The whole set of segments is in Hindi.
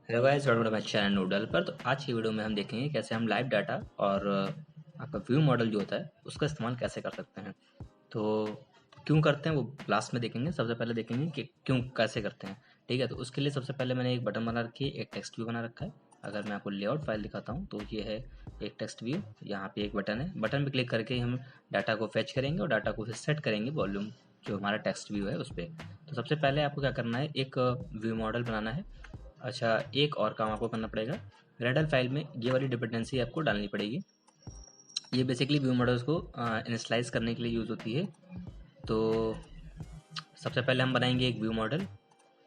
Hello guys, welcome to my channel noodle पर। तो आज की वीडियो में हम देखेंगे कैसे हम लाइव डाटा और आपका व्यू मॉडल जो होता है उसका इस्तेमाल कैसे कर सकते हैं। तो क्यों करते हैं वो लास्ट में देखेंगे। सबसे पहले देखेंगे कि क्यों कैसे करते हैं। ठीक है, तो उसके लिए सबसे पहले मैंने एक बटन बना रखी है, एक टेक्स्ट व्यू बना रखा है। अगर मैं आपको लेआउट फाइल दिखाता हूँ तो ये है एक टेक्स्ट व्यू। यहाँ पे एक बटन है, बटन पे क्लिक करके हम डाटा को फेच करेंगे और डाटा को फिर सेट करेंगे वॉल्यूम जो हमारा टेक्स्ट व्यू है उस पर। तो सबसे पहले आपको क्या करना है, एक व्यू मॉडल बनाना है। अच्छा, एक और काम आपको करना पड़ेगा, रेडल फाइल में ये वाली डिपेंडेंसी आपको डालनी पड़ेगी। ये बेसिकली व्यू मॉडल्स को इनिशियलाइज करने के लिए यूज़ होती है। तो सबसे पहले हम बनाएंगे एक व्यू मॉडल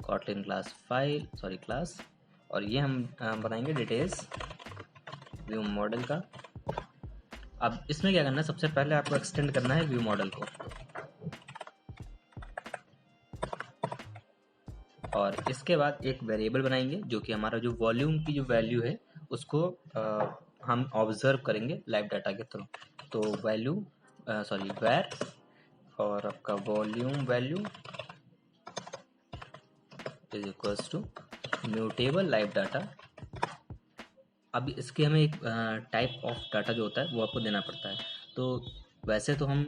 कॉटलिन क्लास, और ये हम बनाएंगे डिटेल्स व्यू मॉडल का। अब इसमें क्या करना है, सबसे पहले आपको एक्सटेंड करना है व्यू मॉडल को, और इसके बाद एक वेरिएबल बनाएंगे जो कि हमारा जो वॉल्यूम की जो वैल्यू है उसको हम ऑब्जर्व करेंगे लाइव डाटा के थ्रू। तो वेर और आपका volume value is equals to new table live data. अब इसके हमें एक टाइप ऑफ डाटा जो होता है वो आपको देना पड़ता है। तो वैसे तो हम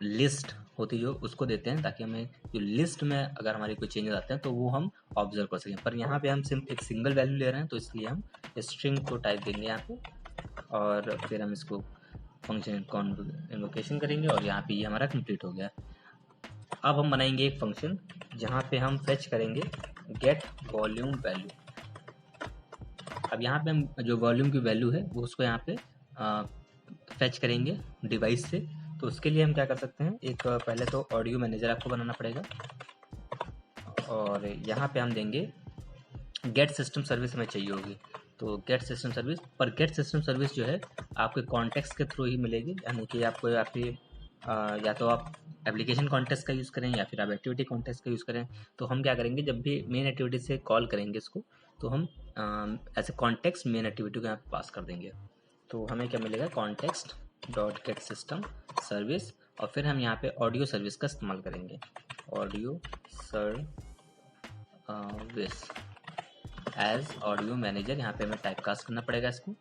लिस्ट होती जो उसको देते हैं ताकि हमें जो लिस्ट में अगर हमारे कोई चेंजेस आते हैं तो वो हम ऑब्जर्व कर सकें, पर यहाँ पे हम सिर्फ एक सिंगल वैल्यू ले रहे हैं तो इसलिए हम स्ट्रिंग को टाइप देंगे यहाँ पे, और फिर हम इसको फंक्शन इन्वोकेशन करेंगे और यहाँ पे ये हमारा कंप्लीट हो गया। अब हम बनाएंगे एक फंक्शन जहाँ पे हम फेच करेंगे गेट वॉल्यूम वैल्यू। अब यहाँ पे हम जो वॉल्यूम की वैल्यू है वो उसको यहाँ पे फेच करेंगे डिवाइस से। तो उसके लिए हम क्या कर सकते हैं, एक पहले तो ऑडियो मैनेजर आपको बनाना पड़ेगा, और यहाँ पे हम देंगे गेट सिस्टम सर्विस हमें चाहिए होगी। तो गेट सिस्टम सर्विस, पर गेट सिस्टम सर्विस जो है आपके कॉन्टेक्स्ट के थ्रू ही मिलेगी, यानी कि आपको आपकी या तो आप एप्लीकेशन कॉन्टेक्स्ट का यूज़ करें या फिर आप एक्टिविटी कॉन्टेक्स्ट का यूज़ करें। तो हम क्या करेंगे, जब भी मेन एक्टिविटी से कॉल करेंगे इसको तो हम ऐसे कॉन्टेक्स्ट मेन एक्टिविटी को यहाँ पे पास कर देंगे। तो हमें क्या मिलेगा, context dot gate system service, और फिर हम यहाँ पे ऑडियो सर्विस का इस्तेमाल करेंगे, audio service as audio manager. यहाँ पे हमें टाइप कास्ट करना पड़ेगा इसको,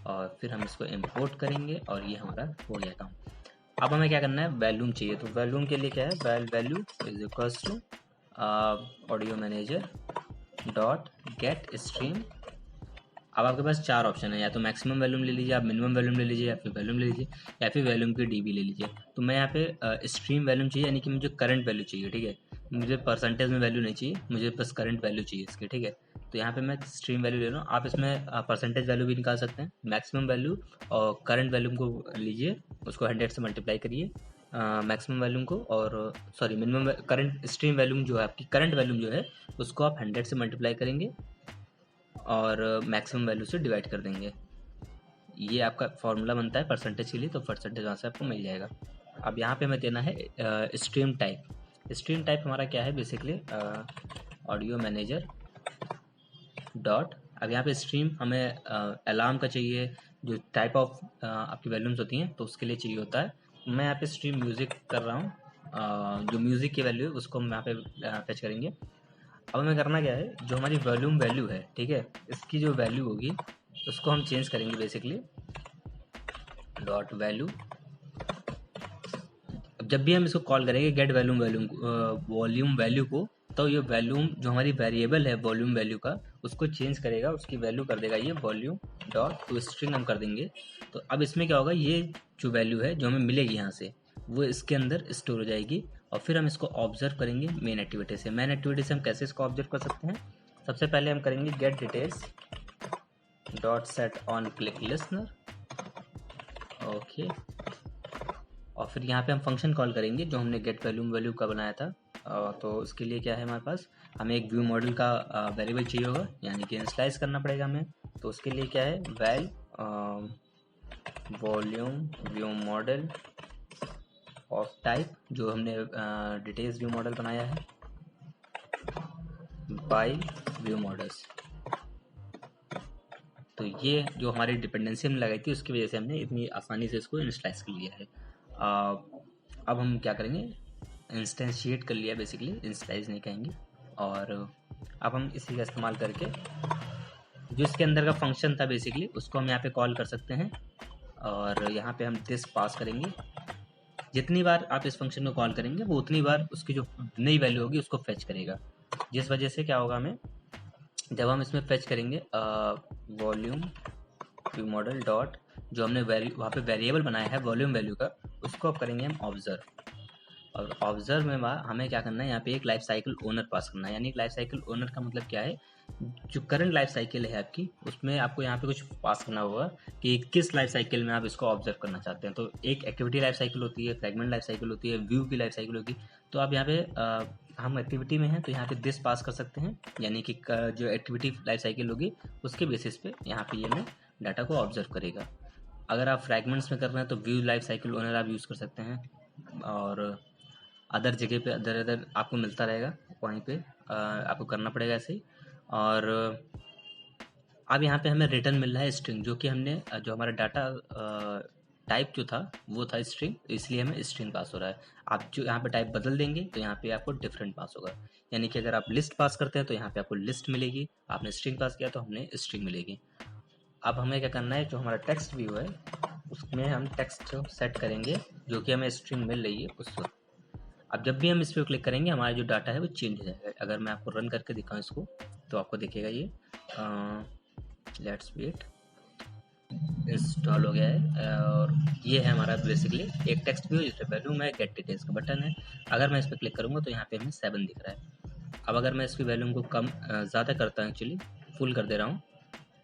और फिर हम इसको इंपोर्ट करेंगे और ये हमारा हो गया काम। अब हमें क्या करना है, वैल्यूम चाहिए। तो वैल्यूम के लिए क्या है, value is equals to audio manager dot get stream. अब आपके पास चार ऑप्शन है, या तो मैक्सिमम वैल्यूम ले लीजिए, आप मिनिमम वैल्यूम ले लीजिए, या फिर वैल्यूम ले लीजिए, या फिर वैल्यूम की डीबी ले लीजिए। तो मैं यहाँ पे स्ट्रीम वैल्यूम चाहिए, यानी कि मुझे करंट वैल्यू चाहिए। ठीक है, मुझे परसेंटेज में वैल्यू नहीं चाहिए, मुझे बस करंट वैल्यू चाहिए इसकी। ठीक है, तो यहाँ पे मैं स्ट्रीम वैल्यू ले रहा हूँ। आप इसमें परसेंटेज वैल्यू भी निकाल सकते हैं, मैक्सिमम वैल्यू और करंट वैल्यूम को लीजिए, उसको 100 से मल्टीप्लाई करिए मैक्सिमम वैल्यूम को, और sorry minimum current stream volume जो है आपकी करंट वैल्यूम जो है उसको आप 100 से मल्टीप्लाई करेंगे और मैक्सिमम वैल्यू से डिवाइड कर देंगे। ये आपका फॉर्मूला बनता है परसेंटेज के लिए, तो परसेंटेज वहाँ से आपको मिल जाएगा। अब यहाँ पे हमें देना है स्ट्रीम टाइप। स्ट्रीम टाइप हमारा क्या है, बेसिकली ऑडियो मैनेजर डॉट, अब यहाँ पे स्ट्रीम हमें अलार्म का चाहिए, जो टाइप ऑफ आपकी वैल्यूम्स होती हैं तो उसके लिए चाहिए होता है। मैं यहाँ पे स्ट्रीम म्यूज़िक कर रहा हूँ, जो म्यूज़िक की वैल्यू है उसको हम यहाँ पे फेच करेंगे। अब हमें करना क्या है, जो हमारी वॉल्यूम वैल्यू है, ठीक है, इसकी जो वैल्यू होगी उसको हम चेंज करेंगे बेसिकली डॉट वैल्यू। अब जब भी हम इसको कॉल करेंगे गेट वॉल्यूम वैल्यू को, तो ये वॉल्यूम जो हमारी वेरिएबल है वॉल्यूम वैल्यू का उसको चेंज करेगा, उसकी वैल्यू कर देगा ये वॉल्यूम डॉट टू स्ट्रिंग हम कर देंगे। तो अब इसमें क्या होगा, ये जो वैल्यू है जो हमें मिलेगी यहाँ से वो इसके अंदर स्टोर हो जाएगी, और फिर हम इसको ऑब्जर्व करेंगे मेन एक्टिविटी से। मेन एक्टिविटी से हम कैसे इसको ऑब्जर्व कर सकते हैं, सबसे पहले हम करेंगे gate details dot set on click listener, okay, और फिर यहाँ पे हम फंक्शन कॉल करेंगे जो हमने गेट वैल्यू का बनाया था। तो उसके लिए क्या है हमारे पास, हमें एक व्यू मॉडल का वेरिएबल चाहिए होगा, यानी कि इनिशियलाइज करना पड़ेगा हमें। तो उसके लिए क्या है, val volume view model of type, जो हमने डिटेल्स व्यू मॉडल बनाया है बाय व्यू मॉडल्स। तो ये जो हमारी डिपेंडेंसी हमने लगाई थी उसकी वजह से हमने इतनी आसानी से इसको इनिशियलाइज कर लिया है। अब हम क्या करेंगे, इंस्टेंशिएट कर लिया बेसिकली, इनिशियलाइज नहीं कहेंगे। और अब हम इसी का इस्तेमाल करके जो इसके अंदर का फंक्शन था बेसिकली उसको हम यहाँ पे कॉल कर सकते हैं, और यहाँ पे हम दिस पास करेंगे। जितनी बार आप इस फंक्शन को कॉल करेंगे वो उतनी बार उसकी जो नई वैल्यू होगी उसको फेच करेगा, जिस वजह से क्या होगा, हमें जब हम इसमें फेच करेंगे वॉल्यूम व्यू मॉडल डॉट जो हमने वहाँ पे वेरिएबल बनाया है वॉल्यूम वैल्यू का, उसको अब करेंगे हम ऑब्जर्व। और ऑब्जर्व में हमें क्या करना है, यहाँ पे एक लाइफ साइकिल ओनर पास करना है। यानी एक लाइफ साइकिल ओनर का मतलब क्या है, जो करंट लाइफ साइकिल है आपकी उसमें आपको यहाँ पे कुछ पास करना होगा कि किस लाइफ साइकिल में आप इसको ऑब्जर्व करना चाहते हैं। तो एक एक्टिविटी लाइफ साइकिल होती है, फ्रेगमेंट लाइफ साइकिल होती है, व्यू की लाइफ साइकिल होगी। तो आप यहाँ पे हम एक्टिविटी में हैं तो यहाँ पे दिस पास कर सकते हैं, यानी कि जो एक्टिविटी लाइफ साइकिल होगी उसके बेसिस पे यहाँ पे ये हमें डाटा को ऑब्जर्व करेगा। अगर आप फ्रैगमेंट्स में कर रहे हैं तो व्यू लाइफ साइकिल ओनर आप यूज़ कर सकते हैं, और अदर जगह पे अदर आपको मिलता रहेगा, वहीं पे आपको करना पड़ेगा ऐसे ही। और अब यहाँ पे हमें रिटर्न मिल रहा है स्ट्रिंग, जो कि हमने जो हमारा डाटा टाइप जो था वो था स्ट्रिंग, इसलिए हमें स्ट्रिंग पास हो रहा है। आप जो यहाँ पे टाइप बदल देंगे तो यहाँ पे आपको डिफरेंट पास होगा। यानी कि अगर आप लिस्ट पास करते हैं तो यहाँ पे आपको लिस्ट मिलेगी, आपने स्ट्रिंग पास किया तो हमने स्ट्रिंग मिलेगी। अब हमें क्या करना है, जो हमारा टेक्स्ट व्यू है उसमें हम टेक्स्ट सेट करेंगे जो कि हमें स्ट्रिंग मिल रही है उस वक्त। अब जब भी हम इस पर क्लिक करेंगे हमारा जो डाटा है वो चेंज हो जाएगा। अगर मैं आपको रन करके दिखाऊं इसको तो आपको दिखेगा ये लेट्स वेट, इंस्टॉल हो गया है। और ये है हमारा बेसिकली एक टेक्स्ट व्यू जिस पर वैल्यू में गेट डिटेल्स का बटन है। अगर मैं इस पर क्लिक करूँगा तो यहाँ पे हमें 7 दिख रहा है। अब अगर मैं इसकी वैल्यू को कम ज़्यादा करता हूँ, एक्चुअली फुल कर दे रहा हूँ,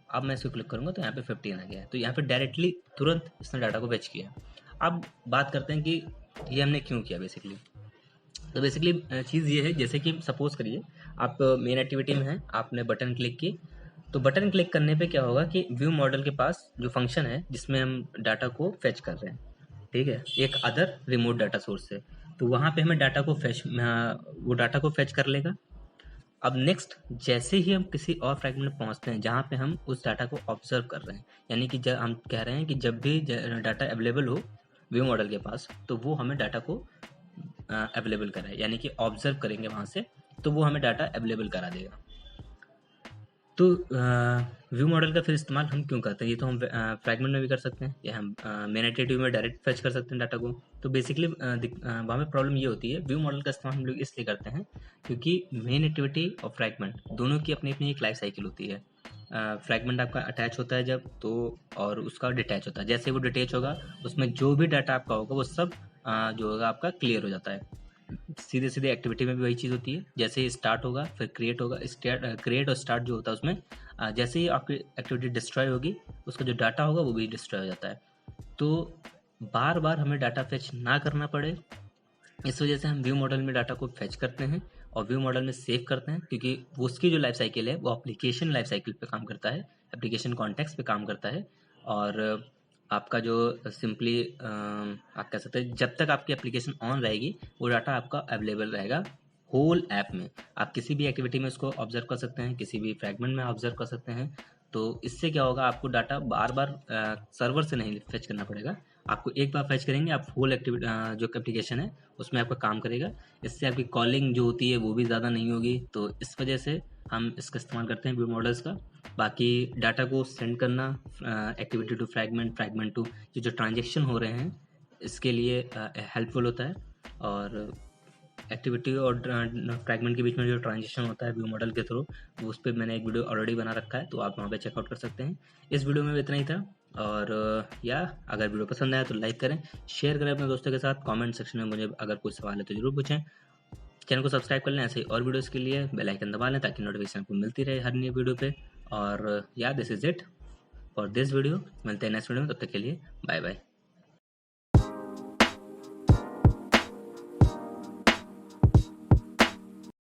अब मैं इसको क्लिक करूँगा तो यहाँ पे 15 आ गया है। तो यहाँ पे डायरेक्टली तुरंत इसने डाटा को फेच किया। अब बात करते हैं कि ये हमने क्यों किया बेसिकली। तो बेसिकली चीज़ ये है, जैसे कि सपोज करिए आप मेन एक्टिविटी में हैं, आपने बटन क्लिक की, तो बटन क्लिक करने पे क्या होगा कि व्यू मॉडल के पास जो फंक्शन है जिसमें हम डाटा को फेच कर रहे हैं, ठीक है, एक अदर रिमोट डाटा सोर्स से, तो वहाँ पे हमें डाटा को वो डाटा को फेच कर लेगा। अब नेक्स्ट जैसे ही हम किसी और फ्रैगमेंट में पहुंचते हैं जहाँ पे हम उस डाटा को ऑब्जर्व कर रहे हैं, यानी कि जब हम कह रहे हैं कि जब भी डाटा अवेलेबल हो व्यू मॉडल के पास तो वो हमें डाटा को अवेलेबल कराए, यानी कि ऑब्जर्व करेंगे वहाँ से तो वो हमें डाटा अवेलेबल करा देगा। तो व्यू मॉडल का फिर इस्तेमाल हम क्यों करते हैं, ये तो हम फ्रैगमेंट में भी कर सकते हैं या हम मेन एक्टिविटी में डायरेक्ट फेच कर सकते हैं डाटा को। तो बेसिकली वहाँ में प्रॉब्लम ये होती है, व्यू मॉडल का इस्तेमाल हम लोग इसलिए करते हैं क्योंकि मेन एक्टिविटी और फ्रैगमेंट दोनों की अपनी अपनी एक लाइफ साइकिल होती है। फ्रैगमेंट आपका अटैच होता है जब तो, और उसका डिटैच होता है। जैसे वो डिटैच होगा उसमें जो भी डाटा आपका होगा वो सब जो होगा आपका क्लियर हो जाता है। सीधे सीधे एक्टिविटी में भी वही चीज़ होती है, जैसे ही स्टार्ट होगा फिर क्रिएट होगा, क्रिएट और स्टार्ट जो होता है उसमें जैसे ही आपकी एक्टिविटी डिस्ट्रॉय होगी उसका जो डाटा होगा वो भी डिस्ट्रॉय हो जाता है। तो बार बार हमें डाटा फेच ना करना पड़े, इस वजह से हम व्यू मॉडल में डाटा को फेच करते हैं और व्यू मॉडल में सेव करते हैं, क्योंकि उसकी जो लाइफ साइकिल है वो एप्लीकेशन लाइफ साइकिल पे काम करता है, एप्लीकेशन कॉन्टेक्स्ट पे काम करता है। और आपका जो सिंपली आप कह सकते हैं जब तक आपकी एप्लीकेशन ऑन रहेगी वो डाटा आपका अवेलेबल रहेगा होल ऐप में। आप किसी भी एक्टिविटी में उसको ऑब्जर्व कर सकते हैं, किसी भी फ्रैगमेंट में ऑब्जर्व कर सकते हैं। तो इससे क्या होगा, आपको डाटा बार बार सर्वर से नहीं फेच करना पड़ेगा, आपको एक बार फेच करेंगे आप फुल एक्टिविटी जो एप्लीकेशन है उसमें आपका काम करेगा। इससे आपकी कॉलिंग जो होती है वो भी ज़्यादा नहीं होगी। तो इस वजह से हम इसका इस्तेमाल करते हैं व्यू मॉडल्स का। बाकी डाटा को सेंड करना activity to fragment, fragment to जो ट्रांजेक्शन हो रहे हैं इसके लिए हेल्पफुल होता है। और एक्टिविटी और फ्रैगमेंट के बीच में जो ट्रांजिशन होता है व्यू मॉडल के थ्रू, वो उस पर मैंने एक वीडियो ऑलरेडी बना रखा है, तो आप वहाँ पे चेकआउट कर सकते हैं। इस वीडियो में इतना ही था। और या अगर वीडियो पसंद आया तो लाइक करें, शेयर करें अपने दोस्तों के साथ, कमेंट सेक्शन में मुझे अगर कोई सवाल है तो जरूर पूछें। चैनल को सब्सक्राइब कर लें ऐसे ही और वीडियोज़ के लिए, बेल आइकन दबा लें ताकि नोटिफिकेशन आपको मिलती रहे हर नई वीडियो पे। और या this is it for this video, मिलते हैं नेक्स्ट वीडियो में, तब तक के लिए बाय बाय।